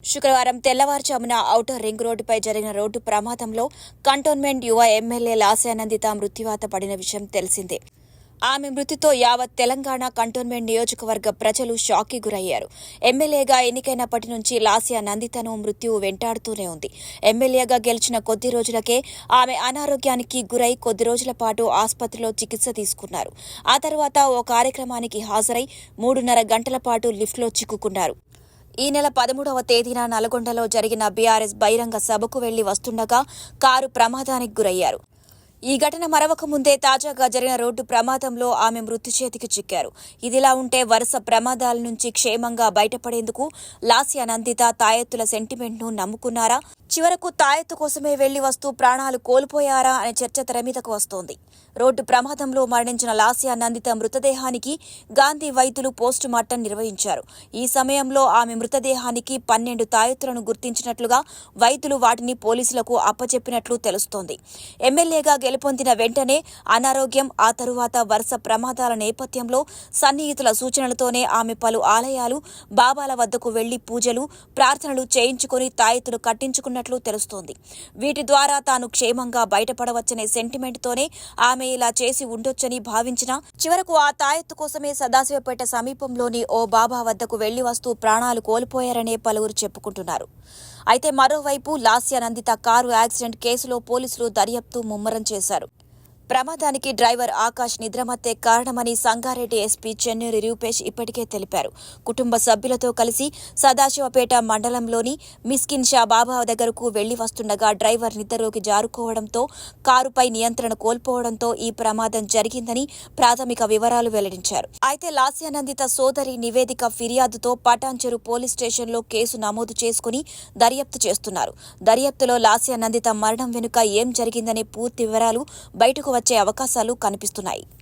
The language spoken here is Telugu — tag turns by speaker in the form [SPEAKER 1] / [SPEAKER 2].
[SPEAKER 1] శుక్రవారం తెల్లవారుజామున ఔటర్ రింగ్ రోడ్డుపై జరిగిన రోడ్డు ప్రమాదంలో కంటోన్మెంట్ యువ ఎమ్మెల్యే లాస్యానందిత మృత్యువాత పడిన విషయం తెలిసిందే. ఆమె మృతితో యావత్ తెలంగాణ కంటోన్మెంట్ నియోజకవర్గ ప్రజలు షాక్కి గురయ్యారు. ఎమ్మెల్యేగా ఎన్నికైనప్పటి నుంచి లాస్యానందితను మృత్యువు వెంటాడుతూనే ఉంది. ఎమ్మెల్యేగా గెలిచిన కొద్ది రోజులకే ఆమె అనారోగ్యానికి గురై కొద్ది రోజుల పాటు ఆసుపత్రిలో చికిత్స తీసుకున్నారు. ఆ తర్వాత ఓ కార్యక్రమానికి హాజరై 3.5 గంటల పాటు లిఫ్ట్లో చిక్కుకున్నారు. ఈ నెల 13వ తేదీన నల్గొండలో జరిగిన బీఆర్ఎస్ బహిరంగ సభకు వెళ్లి వస్తుండగా కారు ప్రమాదానికి గురయ్యారు. ఈ ఘటన మరవక ముందే తాజాగా జరిగిన రోడ్డు ప్రమాదంలో ఆమె మృతి చేతికి చిక్కారు. ఇదిలా ఉంటే వరుస ప్రమాదాల నుంచి క్షేమంగా బయటపడేందుకు లాస్యానందిత తాయెత్తుల సెంటిమెంట్ను నమ్ముకున్నారా, చివరకు తాయెత్తు కోసమే వెళ్లి వస్తూ ప్రాణాలు కోల్పోయారా అనే చర్చ తెరమీదకు వస్తోంది. రోడ్డు ప్రమాదంలో మరణించిన లాస్యానందిత మృతదేహానికి గాంధీ వైద్యులు పోస్టుమార్టం నిర్వహించారు. ఈ సమయంలో ఆమె మృతదేహానికి 12 తాయెత్తులను గుర్తించినట్లుగా వైద్యులు వాటిని పోలీసులకు అప్పచెప్పినట్లు తెలుస్తోంది. ఎమ్మెల్యేగా గెలుపొందిన వెంటనే అనారోగ్యం, ఆ తరువాత వరుస ప్రమాదాల నేపథ్యంలో సన్నిహితుల సూచనలతోనే ఆమె పలు ఆలయాలు, బాబాల వద్దకు వెళ్లి పూజలు, ప్రార్థనలు చేయించుకుని తాయెత్తులు కట్టించుకున్నట్లు తెలుస్తోంది. వీటి ద్వారా తాను క్షేమంగా బయటపడవచ్చనే సెంటిమెంట్తోనే ఆమె ఇలా చేసి ఉండొచ్చని భావించినా చివరకు ఆ తాయెత్తు కోసమే సదాశివపేట సమీపంలోని ఓ బాబా వద్దకు వెళ్లి వస్తూ ప్రాణాలు కోల్పోయారనే పలువురు చెప్పుకుంటున్నారు. అయితే మరోవైపు లాస్యానందిత కారు యాక్సిడెంట్ కేసులో పోలీసులు దర్యాప్తు ముమ్మరం చేశారు. ప్రమాదానికి డ్రైవర్ ఆకాష్ నిద్రమత్తే కారణమని సంగారెడ్డి ఎస్పీ చెన్నూరి రూపేష్ ఇప్పటికే తెలిపారు. కుటుంబ సభ్యులతో కలిసి సదాశివపేట మండలంలోని మిస్కిన్ షా బాబా దగ్గరకు వెళ్లి వస్తుండగా డ్రైవర్ నిద్రలోకి జారుకోవడంతో కారుపై నియంత్రణ కోల్పోవడంతో ఈ ప్రమాదం జరిగిందని ప్రాథమిక వివరాలు వెల్లడించారు. అయితే లాస్యానందిత సోదరి నివేదిక ఫిర్యాదుతో పటాన్చెరు పోలీస్ స్టేషన్లో కేసు నమోదు చేసుకుని దర్యాప్తు చేస్తున్నారు. దర్యాప్తులో లాస్యానందిత మరణం వెనుక ఏం జరిగిందనే పూర్తి వివరాలు బయటకు వచ్చే అవకాశాలు కనిపిస్తున్నాయి.